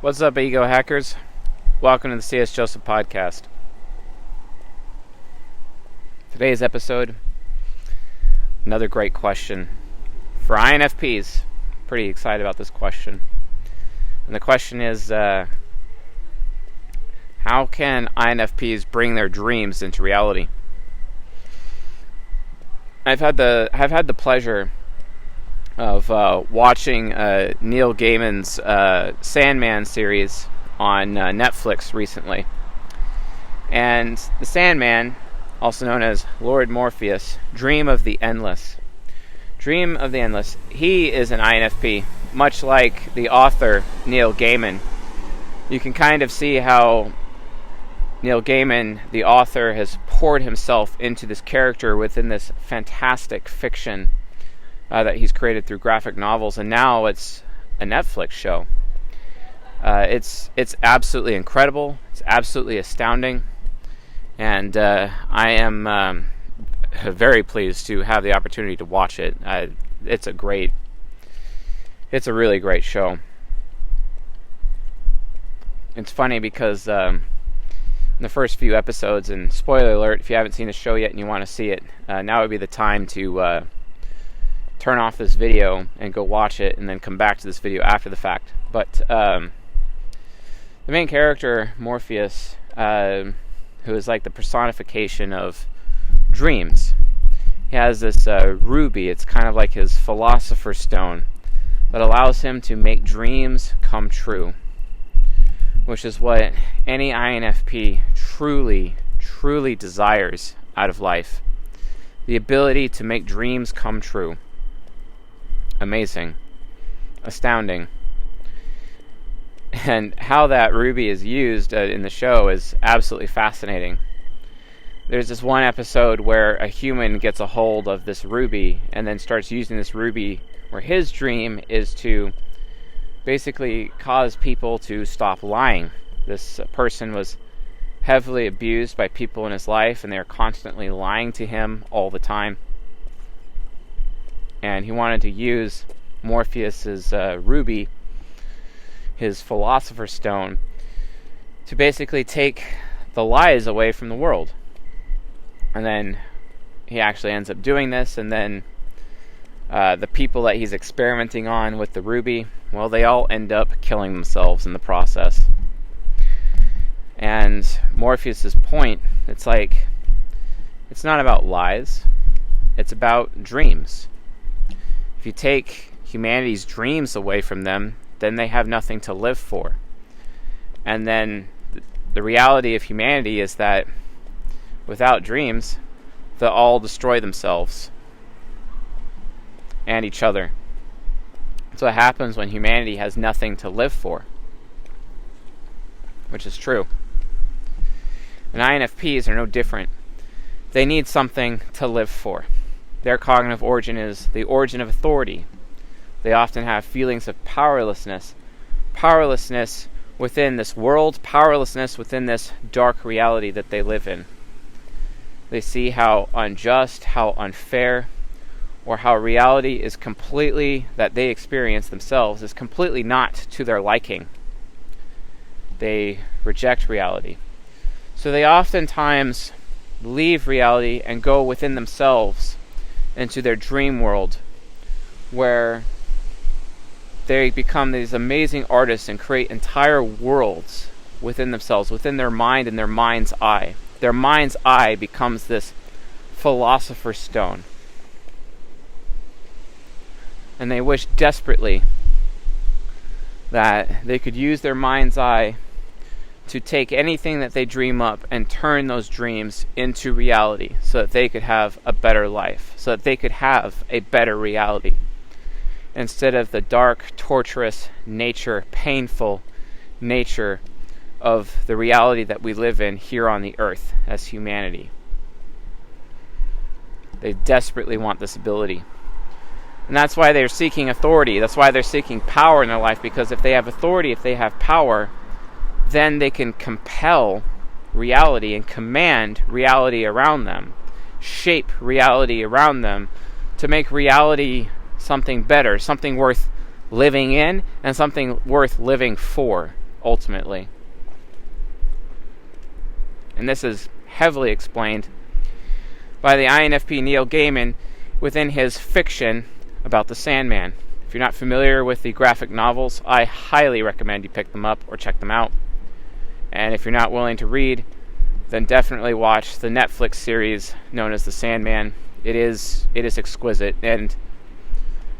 What's up, ego hackers? Welcome to the C.S. Joseph podcast. Today's episode, another great question for INFPs. Pretty excited about this question. And the question is, how can INFPs bring their dreams into reality? I've had the pleasure of watching Neil Gaiman's Sandman series on Netflix recently. And the Sandman, also known as Lord Morpheus, Dream of the Endless. He is an INFP, much like the author Neil Gaiman. You can kind of see how Neil Gaiman, the author, has poured himself into this character within this fantastic fiction that he's created through graphic novels, and now it's a Netflix show. It's absolutely incredible. It's absolutely astounding, and I am very pleased to have the opportunity to watch it. It's a really great show. It's funny because in the first few episodes, and spoiler alert, if you haven't seen the show yet and you want to see it, now would be the time to turn off this video and go watch it, and then come back to this video after the fact. But the main character, Morpheus, who is like the personification of dreams, he has this ruby. It's kind of like his philosopher's stone that allows him to make dreams come true, which is what any INFP truly desires out of life. The ability to make dreams come true. Amazing. Astounding. And how that ruby is used in the show is absolutely fascinating. There's this one episode where a human gets a hold of this ruby and then starts using this ruby, where his dream is to basically cause people to stop lying. This person was heavily abused by people in his life, and they were constantly lying to him all the time. And he wanted to use Morpheus's ruby, his philosopher's stone, to basically take the lies away from the world. And then he actually ends up doing this, and then the people that he's experimenting on with the ruby, well, they all end up killing themselves in the process. And Morpheus's point, it's like, it's not about lies, it's about dreams. If you take humanity's dreams away from them, then they have nothing to live for. And then the reality of humanity is that without dreams, they'll all destroy themselves and each other. That's what happens when humanity has nothing to live for, which is true. And INFPs are no different. They need something to live for. Their cognitive origin is the origin of authority. They often have feelings of powerlessness within this world, powerlessness within this dark reality that they live in. They see how unjust, how unfair, or how reality is completely, that they experience themselves, is completely not to their liking. They reject reality. So they oftentimes leave reality and go within themselves into their dream world, where they become these amazing artists and create entire worlds within themselves, within their mind and their mind's eye. Their mind's eye becomes this philosopher's stone. And they wish desperately that they could use their mind's eye to take anything that they dream up and turn those dreams into reality, so that they could have a better life, so that they could have a better reality, instead of the dark, torturous nature, painful nature of the reality that we live in here on the earth as humanity. They desperately want this ability. And that's why they're seeking authority. That's why they're seeking power in their life, because if they have authority, if they have power, then they can compel reality and command reality around them, shape reality around them to make reality something better, something worth living in, and something worth living for. ultimately. And this is heavily explained by the INFP Neil Gaiman within his fiction about the Sandman. If you're not familiar with the graphic novels, I highly recommend you pick them up or check them out. And if you're not willing to read, then definitely watch the Netflix series known as The Sandman. It is exquisite. And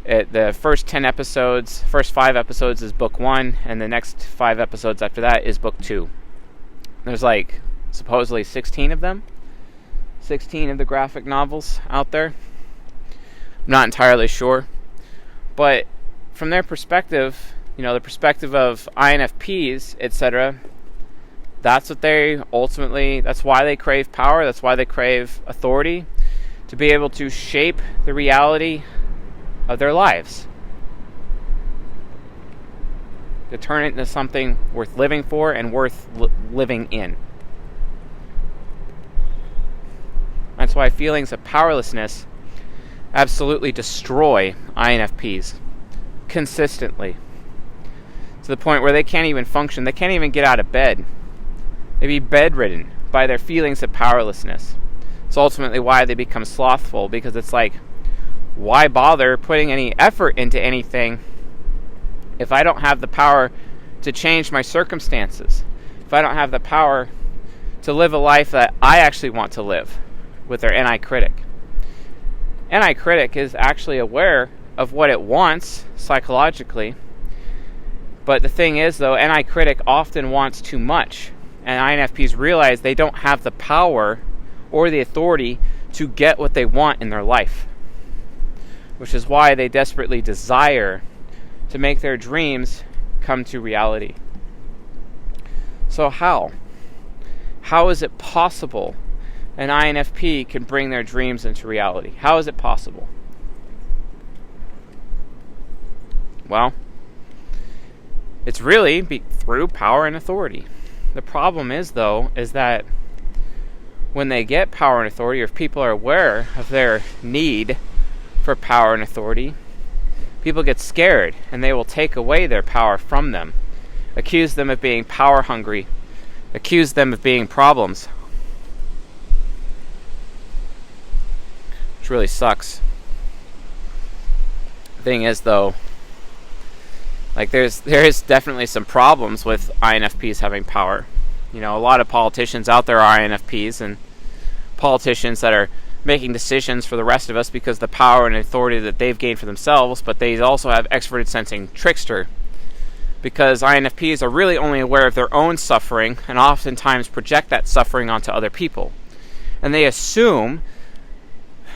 the first 5 episodes is book 1, and the next 5 episodes after that is book 2. There's like supposedly 16 of them. 16 of the graphic novels out there. I'm not entirely sure. But from their perspective, the perspective of INFPs, etc., that's why they crave power, that's why they crave authority, to be able to shape the reality of their lives. To turn it into something worth living for and worth living in. That's why feelings of powerlessness absolutely destroy INFPs consistently. To the point where they can't even function, they can't even get out of bed. They be bedridden by their feelings of powerlessness. It's ultimately why they become slothful, because it's like, why bother putting any effort into anything if I don't have the power to change my circumstances? If I don't have the power to live a life that I actually want to live? With their NI critic. NI critic is actually aware of what it wants psychologically. But the thing is, though, NI critic often wants too much. And INFPs realize they don't have the power or the authority to get what they want in their life. Which is why they desperately desire to make their dreams come to reality. So how? How is it possible an INFP can bring their dreams into reality? How is it possible? Well, it's really through power and authority. The problem is that when they get power and authority, or if people are aware of their need for power and authority, people get scared and they will take away their power from them, accuse them of being power hungry, accuse them of being problems. Which really sucks. The thing is, though, like there is definitely some problems with INFPs having power. A lot of politicians out there are INFPs, and politicians that are making decisions for the rest of us because the power and authority that they've gained for themselves, but they also have extroverted sensing trickster, because INFPs are really only aware of their own suffering and oftentimes project that suffering onto other people. And they assume,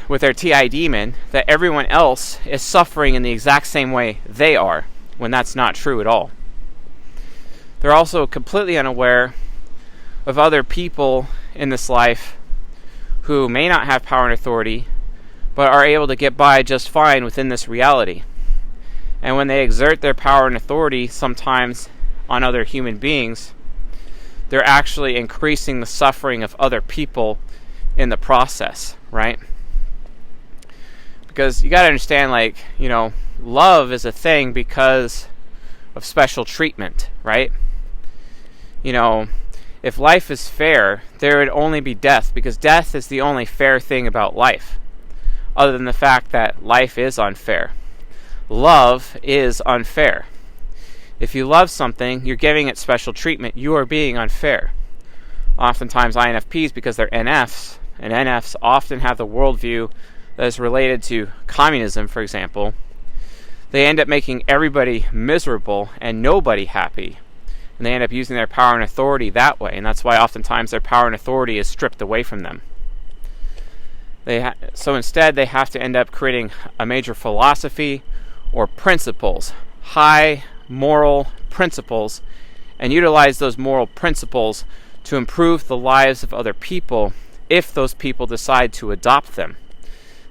with their TI demon, that everyone else is suffering in the exact same way they are, when that's not true at all. They're also completely unaware of other people in this life who may not have power and authority, but are able to get by just fine within this reality. And when they exert their power and authority sometimes on other human beings, they're actually increasing the suffering of other people in the process, right? Because you got to understand, love is a thing because of special treatment, right? If life is fair, there would only be death, because death is the only fair thing about life, other than the fact that life is unfair. Love is unfair. If you love something, you're giving it special treatment. You are being unfair. Oftentimes INFPs, because they're NFs, and NFs often have the worldview that is related to communism, for example, they end up making everybody miserable and nobody happy. And they end up using their power and authority that way. And that's why oftentimes their power and authority is stripped away from them. So instead, they have to end up creating a major philosophy or principles, high moral principles, and utilize those moral principles to improve the lives of other people if those people decide to adopt them.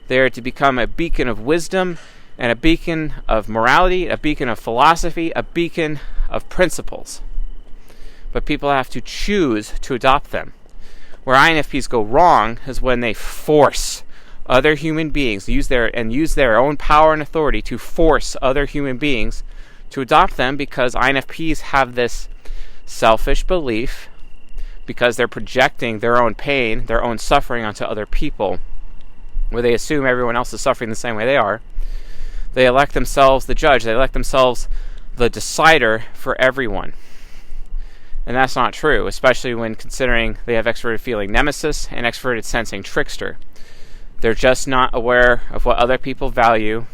They are to become a beacon of wisdom and a beacon of morality, a beacon of philosophy, a beacon of principles. But people have to choose to adopt them. Where INFPs go wrong is when they force other human beings, use their own power and authority to force other human beings to adopt them, because INFPs have this selfish belief, because they're projecting their own pain, their own suffering onto other people, where they assume everyone else is suffering the same way they are. They elect themselves the judge. They elect themselves the decider for everyone. And that's not true, especially when considering they have extroverted feeling nemesis and extroverted sensing trickster. They're just not aware of what other people value.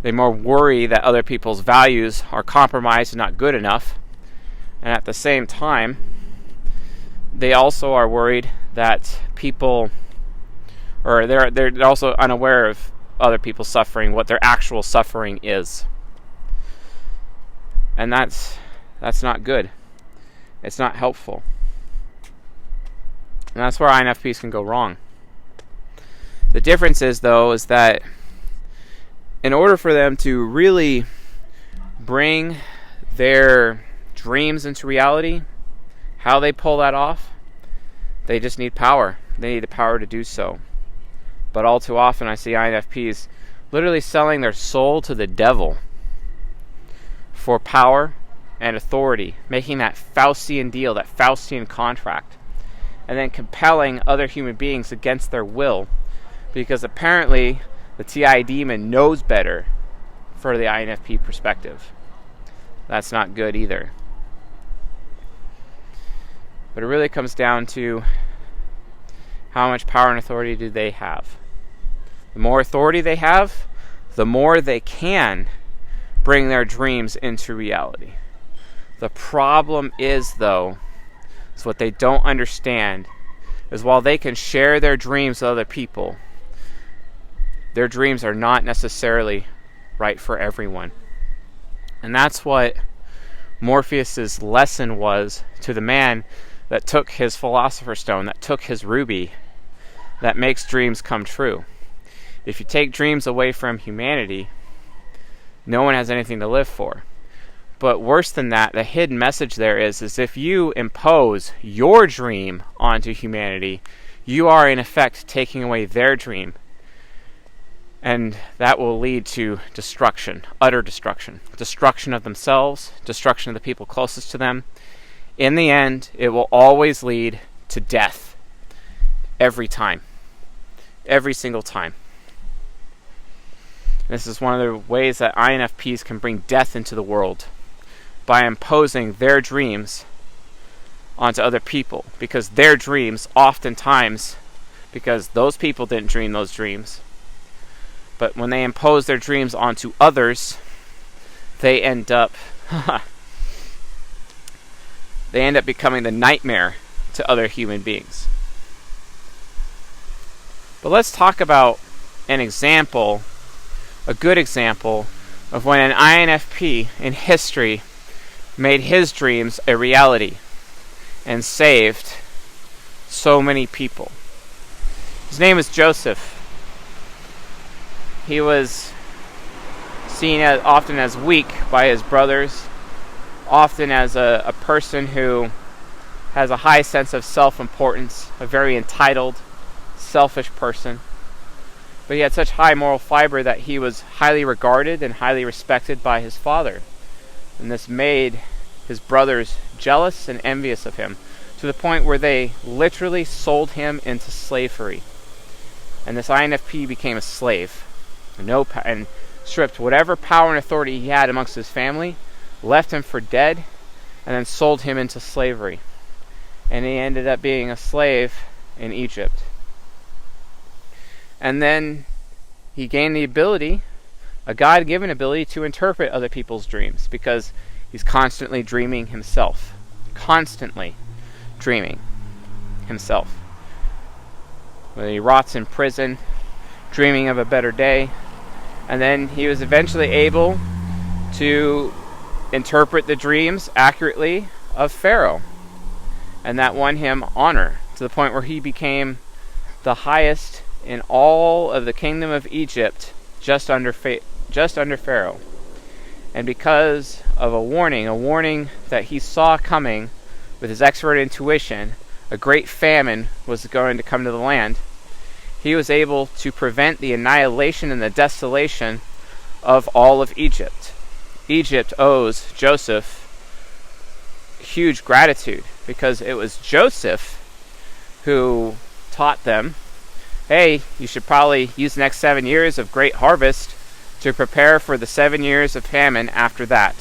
They more worry that other people's values are compromised and not good enough. And at the same time, they also are worried that people, or they're also unaware of other people's suffering, what their actual suffering is. And that's not good. It's not helpful. And that's where INFPs can go wrong. The difference is, though, is that in order for them to really bring their dreams into reality, how they pull that off, they just need power. They need the power to do so. But all too often I see INFPs literally selling their soul to the devil for power and authority, making that Faustian deal, that Faustian contract, and then compelling other human beings against their will, because apparently the TI demon knows better for the INFP perspective. That's not good either. But it really comes down to how much power and authority do they have. The more authority they have, the more they can bring their dreams into reality. The problem is, though, is what they don't understand is while they can share their dreams with other people, their dreams are not necessarily right for everyone. And that's what Morpheus's lesson was to the man that took his philosopher's stone, that took his ruby, that makes dreams come true. If you take dreams away from humanity, no one has anything to live for. But worse than that, the hidden message there is if you impose your dream onto humanity, you are in effect taking away their dream. And that will lead to destruction, utter destruction. Destruction of themselves, destruction of the people closest to them. In the end, it will always lead to death. Every time. Every single time. This is one of the ways that INFPs can bring death into the world, by imposing their dreams onto other people. Because their dreams, oftentimes, because those people didn't dream those dreams, but when they impose their dreams onto others, they end up becoming the nightmare to other human beings. But let's talk about an example, a good example, of when an INFP in history made his dreams a reality and saved so many people. His name is Joseph. He was seen often as weak by his brothers, often as a person who has a high sense of self-importance, a very entitled, selfish person. But he had such high moral fiber that he was highly regarded and highly respected by his father. And this made his brothers jealous and envious of him, to the point where they literally sold him into slavery. And this INFP became a slave, and stripped whatever power and authority he had amongst his family, left him for dead, and then sold him into slavery. And he ended up being a slave in Egypt. And then he gained the ability, a God-given ability, to interpret other people's dreams, because he's constantly dreaming himself. Constantly dreaming himself. When he rots in prison, dreaming of a better day. And then he was eventually able to interpret the dreams accurately of Pharaoh. And that won him honor, to the point where he became the highest in all of the kingdom of Egypt, just under Pharaoh. And because of a warning that he saw coming with his expert intuition, a great famine was going to come to the land, he was able to prevent the annihilation and the desolation of all of Egypt. Egypt owes Joseph huge gratitude, because it was Joseph who taught them, hey, you should probably use the next 7 years of great harvest to prepare for the 7 years of famine after that,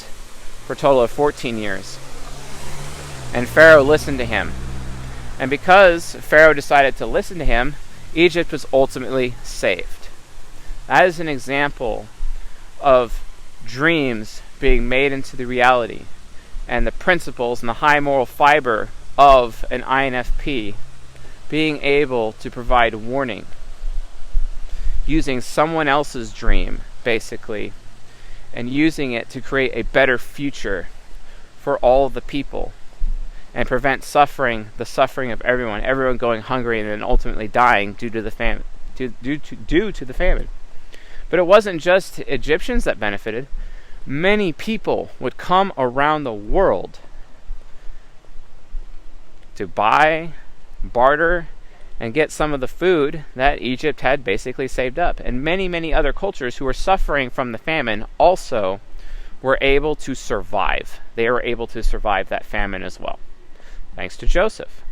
for a total of 14 years. And Pharaoh listened to him. And because Pharaoh decided to listen to him, Egypt was ultimately saved. That is an example of dreams being made into the reality, and the principles and the high moral fiber of an INFP being able to provide warning, using someone else's dream, basically, and using it to create a better future for all of the people, and prevent the suffering of everyone going hungry and then ultimately dying due to the famine. Due to the famine. But it wasn't just Egyptians that benefited. Many people would come around the world to buy, barter, and get some of the food that Egypt had basically saved up. And many, many other cultures who were suffering from the famine also were able to survive. They were able to survive that famine as well, thanks to Joseph.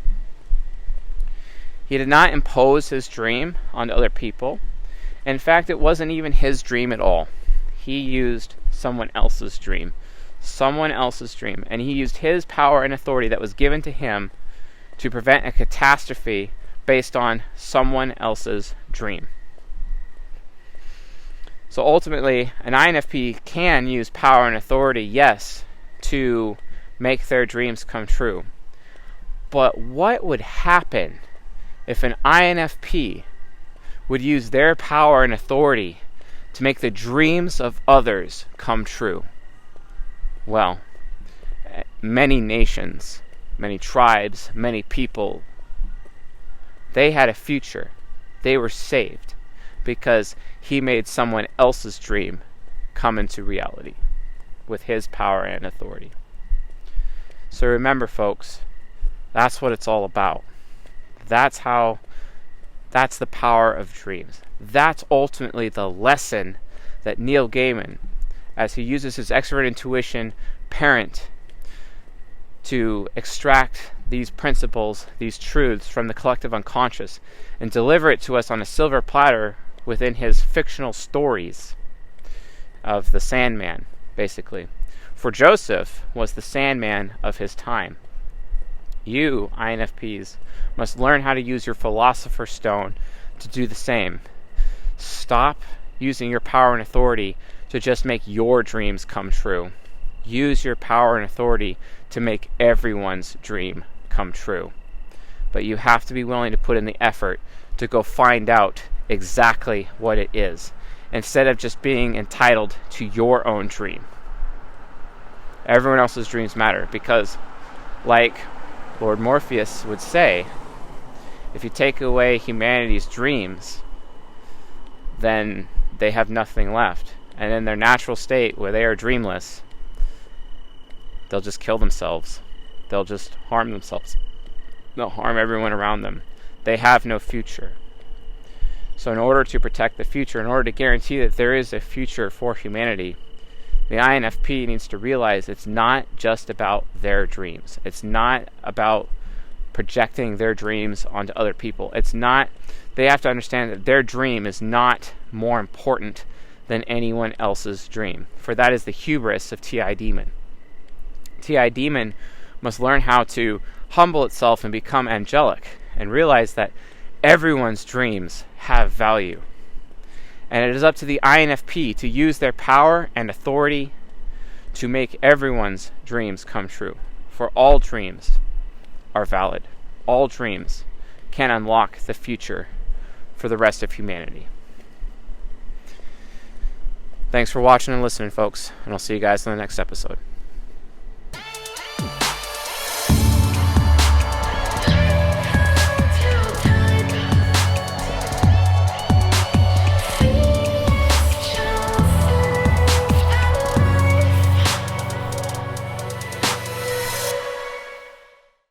He did not impose his dream on other people. In fact, it wasn't even his dream at all. He used someone else's dream. And he used his power and authority that was given to him to prevent a catastrophe based on someone else's dream. So ultimately, an INFP can use power and authority, yes, to make their dreams come true. But what would happen if an INFP would use their power and authority to make the dreams of others come true? Well, many nations, many tribes, many people, they had a future. They were saved because he made someone else's dream come into reality with his power and authority. So remember, folks, that's what it's all about. That's the power of dreams. That's ultimately the lesson that Neil Gaiman, as he uses his extrovert intuition parent to extract these principles, these truths from the collective unconscious and deliver it to us on a silver platter within his fictional stories of the Sandman, basically. For Joseph was the Sandman of his time. You, INFPs, must learn how to use your Philosopher's Stone to do the same. Stop using your power and authority to just make your dreams come true. Use your power and authority to make everyone's dream come true. But you have to be willing to put in the effort to go find out exactly what it is, instead of just being entitled to your own dream. Everyone else's dreams matter, because, like Lord Morpheus would say, if you take away humanity's dreams, then they have nothing left. And in their natural state, where they are dreamless, they'll just kill themselves. They'll just harm themselves. They'll harm everyone around them. They have no future. So in order to protect the future, in order to guarantee that there is a future for humanity, the INFP needs to realize it's not just about their dreams. It's not about projecting their dreams onto other people. They have to understand that their dream is not more important than anyone else's dream. For that is the hubris of TI Demon. TI Demon must learn how to humble itself and become angelic and realize that everyone's dreams have value. And it is up to the INFP to use their power and authority to make everyone's dreams come true. For all dreams are valid. All dreams can unlock the future for the rest of humanity. Thanks for watching and listening, folks, and I'll see you guys in the next episode.